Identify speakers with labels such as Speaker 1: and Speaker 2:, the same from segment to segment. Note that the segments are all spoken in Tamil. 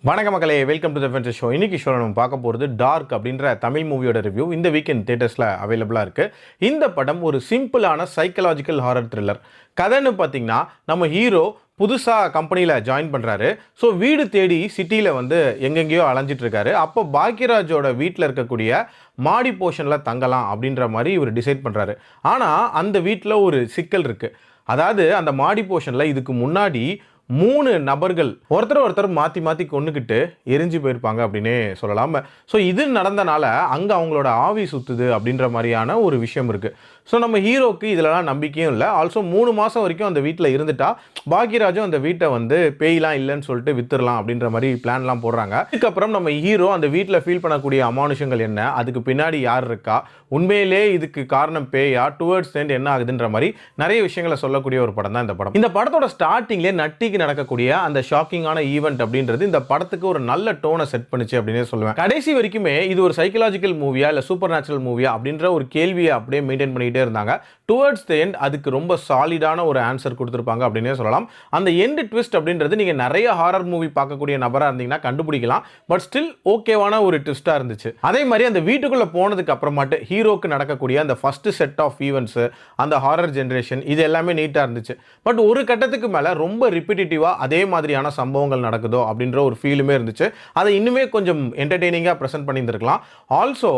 Speaker 1: வணக்க மக்களே, welcome to the fences show. இன்னைக்கு ஷோவில் நம்ம பார்க்க போகிறது டார்க் அப்படின்ற தமிழ் மூவியோட ரிவ்யூ. இந்த வீக்கெண்ட் தியேட்டர்ஸில் அவைலபிளாக இருக்குது. இந்த படம் ஒரு சிம்பிளான சைக்கலாஜிக்கல் ஹாரர் த்ரில்லர். கதைன்னு பார்த்தீங்கன்னா, நம்ம ஹீரோ புதுசாக கம்பெனியில் ஜாயின் பண்ணுறாரு. ஸோ வீடு தேடி சிட்டியில் எங்கெங்கேயோ அலைஞ்சிட்ருக்காரு. அப்போ பாக்யராஜோட வீட்டில் இருக்கக்கூடிய மாடி போர்ஷனில் தங்கலாம் அப்படின்ற மாதிரி இவர் டிசைட் பண்ணுறாரு. ஆனால் அந்த வீட்டில் ஒரு சிக்கல் இருக்குது. அதாவது அந்த மாடி போர்ஷனில் இதுக்கு முன்னாடி 3 நபர்கள் ஒருத்தர் மாற்றி மாற்றி கொண்டுக்கிட்டு எரிஞ்சு போயிருப்பாங்க அப்படின்னே சொல்லலாம். ஸோ இது நடந்தனால அங்கே அவங்களோட ஆவி சுற்றுது அப்படின்ற மாதிரியான ஒரு விஷயம் இருக்குது. ஸோ நம்ம ஹீரோக்கு இதிலலாம் நம்பிக்கையும் இல்லை. ஆல்சோ 3 மாதம் வரைக்கும் அந்த வீட்டில் இருந்துட்டா பாக்யராஜும் அந்த வீட்டை பேய்லாம் இல்லைன்னு சொல்லிட்டு வித்துடலாம் அப்படின்ற மாதிரி பிளான்லாம் போடுறாங்க. இதுக்கப்புறம் நம்ம ஹீரோ அந்த வீட்டில் ஃபீல் பண்ணக்கூடிய அமானுஷங்கள் என்ன, அதுக்கு பின்னாடி யார் இருக்கா, உண்மையிலே இதுக்கு காரணம் பேயா, டுவர்ட்ஸ் எண்ட் என்ன ஆகுதுன்ற மாதிரி நிறைய விஷயங்களை சொல்லக்கூடிய ஒரு படம் தான் இந்த படம். இந்த படத்தோட ஸ்டார்டிங்லேயே நட்டிக்கு நடக்கக்கூடிய அந்த ஷாக்கிங்கான ஈவெண்ட் அப்படின்றது இந்த படத்துக்கு ஒரு நல்ல டோனை செட் பண்ணுச்சு அப்படின்னே சொல்லுவேன். கடைசி வரைக்குமே இது ஒரு சைக்கலாஜிக்கல் மூவியா இல்லை சூப்பர் நேச்சுரல் மூவியா அப்படின்ற ஒரு கேள்வியை அப்படியே மெயின்டைன் பண்ணிக்கிட்டே இருந்தாங்க. டுவர்ட்ஸ் தி எண்ட் அதுக்கு ரொம்ப சாலிடான ஒரு ஆன்சர் கொடுத்துருப்பாங்க அப்படின்னே சொல்லலாம். அந்த எண்ட் ட்விஸ்ட் அப்படின்றது நீங்கள் நிறைய ஹாரர் மூவி பார்க்கக்கூடிய நபராக இருந்தீங்கன்னா கண்டுபிடிக்கலாம். பட் ஸ்டில் ஓகேவான ஒரு ட்விஸ்டாக இருந்துச்சு. அதே மாதிரி அந்த வீட்டுக்குள்ளே போனதுக்கு அப்புறமாட்டு ஹீரோக்கு நடக்கக்கூடிய அந்த ஃபர்ஸ்ட் செட் ஆஃப் ஈவெண்ட்ஸ், அந்த ஹாரர் ஜென்ரேஷன், இது எல்லாமே நீட்டாக இருந்துச்சு. பட் ஒரு கட்டத்துக்கு மேலே ரொம்ப ரிப்பீட்டிவாக அதே மாதிரியான சம்பவங்கள் நடக்குதோ அப்படின்ற ஒரு ஃபீலுமே இருந்துச்சு. அதை இன்னுமே கொஞ்சம் என்டர்டெய்னிங்காக ப்ரெசென்ட் பண்ணியிருந்திருக்கலாம். ஆல்சோ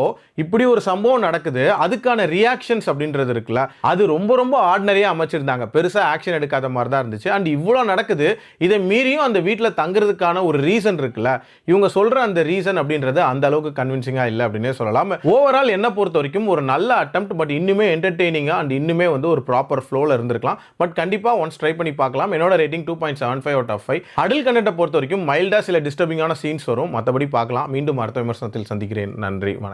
Speaker 1: இப்படி ஒரு சம்பவம் நடக்குது, அதுக்கான ரியாக்ஷன்ஸ் அப்படின்றது இருக்குல்ல, அது ரொம்ப ரொம்ப ஆர்டினரியாக அமைச்சிருந்தாங்க. பெருசாக ஆக்ஷன் எடுக்காத மாதிரி தான் இருந்துச்சு. அண்ட் இவ்வளோ நடக்குது, இதை மீறியும் அந்த வீட்டில் தங்குறதுக்கான ஒரு ரீசன் இருக்குல்ல, இவங்க சொல்கிற அந்த ரீசன் அப்படின்றது அந்த அளவுக்கு கன்வின்சிங்காக இல்லை அப்படின்னே சொல்லலாம். ஓவரால் என்ன பொறுத்த வரைக்கும் ஒரு நல்ல அட்டெம்ப்ட், பட் இன்னுமே என்டர்டெய்னிங்காக அண்ட் இன்னுமே ஒரு ப்ராப்பர் ஃப்ளோவில் இருந்திருக்கலாம். பட் கண்டிப்பாக ஒன்ஸ் ட்ரை பண்ணி பார்க்கலாம். என்னோட ரேட்டிங் 2.75 out of 5. அடல்ட் கண்டென்ட்டை பொறுத்த வரைக்கும் மைல்டாக சில டிஸ்டர்பிங்கான சீன்ஸ் வரும். மற்றபடி பார்க்கலாம். மீண்டும் அடுத்த விமர்சனத்தில் சந்திக்கிறேன். நன்றி, வணக்கம்.